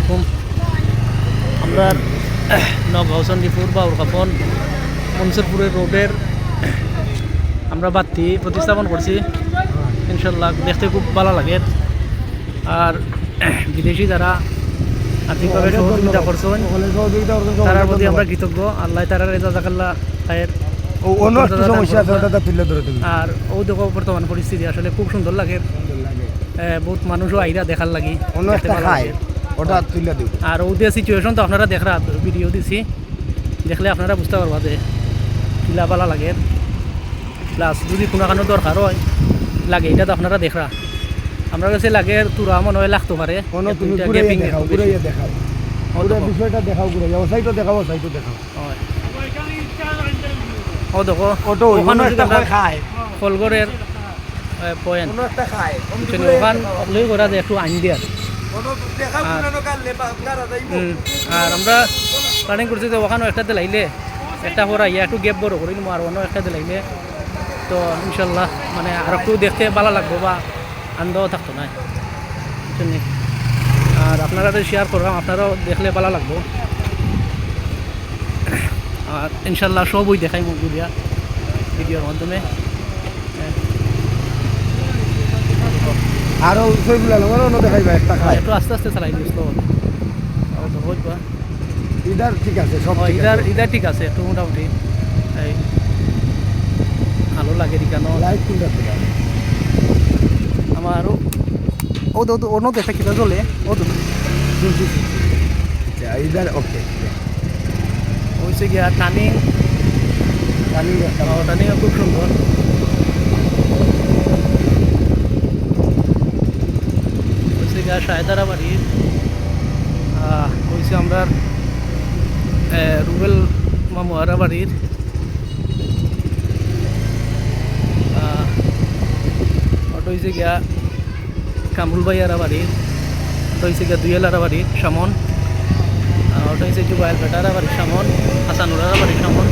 আলাইকুম। আমরা নগাঁও চণ্ডীপুর বাউরকাপন মনসুরপুরের রোডের আমরা বাতি প্রতিস্থাপন করছি। ইনশাল্লাহ দেখতে খুব ভালো লাগে। আর বিদেশি যারা আর্থিকভাবে সহযোগিতা করছেন তার প্রতি আমরা কৃতজ্ঞ। আল্লাহ তারা রেজা জাকাল্লা খায়ের। আর ও দেখো বর্তমান পরিস্থিতি আসলে খুব সুন্দর লাগে। বহুত মানুষও আইরা দেখার লাগি আর ওদের সিচুয়েশন তো আপনারা দেখরা ভিডিও দিছি, দেখলে আপনারা বুঝতে পারবা যে কিলা পালা লাগে। প্লাস যদি কোনো কারণে দরকার হয় লাগে এটা তো আপনারা দেখরা। আমরা কাছে লাগে তোরা মনে হয় লাগতে পারে। ও দেখো ফলগড়ের পয়েন্ট ওখান লই করা যে একটু আইন দিয়ে আর আমরা প্ল্যানিং করছি যে ওখানেও একটাতে লাইলে একটা পর ইয়া একটু গ্যাপ বড় করি আর অন্য একটাতে লাইলে তো ইনশাল্লাহ মানে আর একটু দেখতে ভালো লাগবো বা আনন্দও থাকতো না। আর আপনারা তো শেয়ার করলাম, আপনারাও দেখলে ভালো লাগবো। আর ইনশাল্লাহ সবই দেখাই মুখ দিয়া ভিডিওর মাধ্যমে। আরো দেখাইবা একটা একটু আস্তে আস্তে চালাই দিস তো ইদার ঠিক আছে, সব ইদার ঠিক আছে একটু মোটামুটি এই ভালো লাগে কেন লাইট কোনটা আমারও ও তো অন্য দেখা কিনা চলে ও তো ইদার ওকে হয়েছে গিয়া টানিং খুব সুন্দর। হয়েছে গিয়া সায়দারা বাড়ির হয়েছে আমরা রুবেল মামুয়ারা বাড়ির ওটা হয়েছে গিয়া কামরুল ভাইয়ারা বাড়ির, ওটা হয়েছে গিয়া দুইয়েলারা বাড়ির সামন, ওটা হয়েছে জুবাইল বেটারা বাড়ির সামন, হাসানুরারা বাড়ির সামন।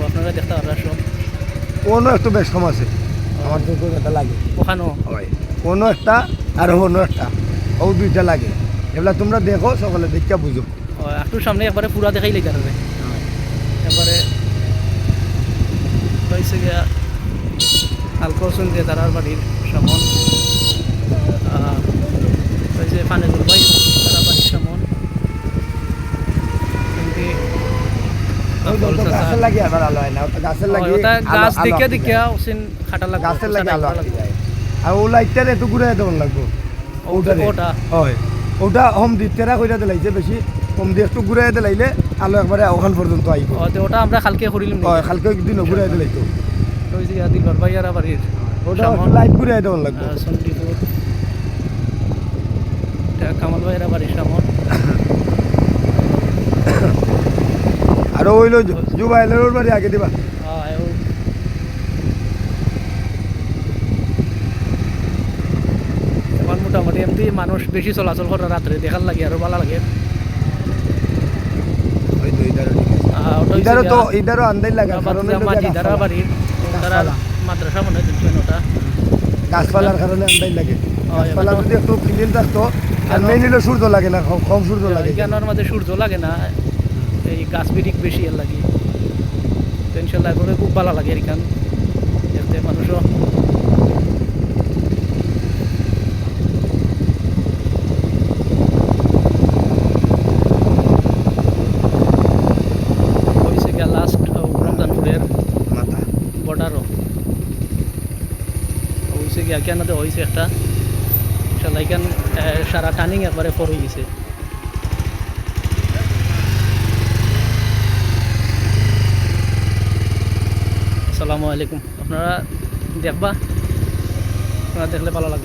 আপনারা দেখতে পারবেন সব কোনো একটু বেশ কম আছে আমার তো এটা লাগে ওখানেও হয় কোনো একটা আর অন্য একটা ও দুইটা লাগে। এগুলা তোমরা দেখো সকলে দেখা বুঝো। একটু সামনে একবারে পুরা দেখাই লেগে হবে একবারে হয়েছে গিয়া আলকসুন দিয়ে তারার বাড়ির সামন, হয়েছে ফানেজুল ভাই তারা বাড়ির সামন। গাছ দেখে দেখে খাটা লাগবে গাছের লাগে আলো আর ও লাইটটার এত ঘুরে দেওয়ার লাগবো। ওটা হোম দিতেরা কইরা দিলাইছে বেশি কম দিয়ে একটু ঘুরে দিলাইলে আলো একবারে ওখান পর্যন্ত আইব। ওটা আমরা কালকে করিলাম কালকে একদিন ঘুরে দিলাইতো দিলবার ভাইয়ারা বাড়ির ওটা লাইট ঘুরে দেওয়ার লাগবে। চণ্ডীপুর কামাল ভাইয়ারা বাড়ির সামন আর ওইলো জুবাইলের বাড়ি আগে দিবা। এখন মোটামুটি এমনি মানুষ বেশি চলাচল করে রাত্রে দেখার লাগে আরো ভালো লাগে। ইদারও আন্দাই লাগে মাঝিদারা বাড়ির তারা মাদ্রাসা মনে হয় ওটা গাছপালার কারণে আন্দাই লাগে। গাছপালা যদি একটু ক্লিন থাকতো আর মেইন হলো সূর্য লাগে না, কম সূর্য লাগে। কেনার মাঝে সূর্য লাগে না, এই গাছ বিরিক বেশি এর লাগে। তো ইনশাল্লাহ করে খুব ভালো লাগে এখান দেখতে মানুষও। হয়েছে গিয়া লাস্ট রমজানপুরের মাথা বর্ডারও হয়েছে গিয়া কেনাতে হয়েছে একটা ইনশাল্লাহ এখান সারা টার্নিং একবারে ফর হয়ে গেছে। আসসালামু আলাইকুম। আপনারা দেখবা, আপনারা দেখলে ভালো লাগবে।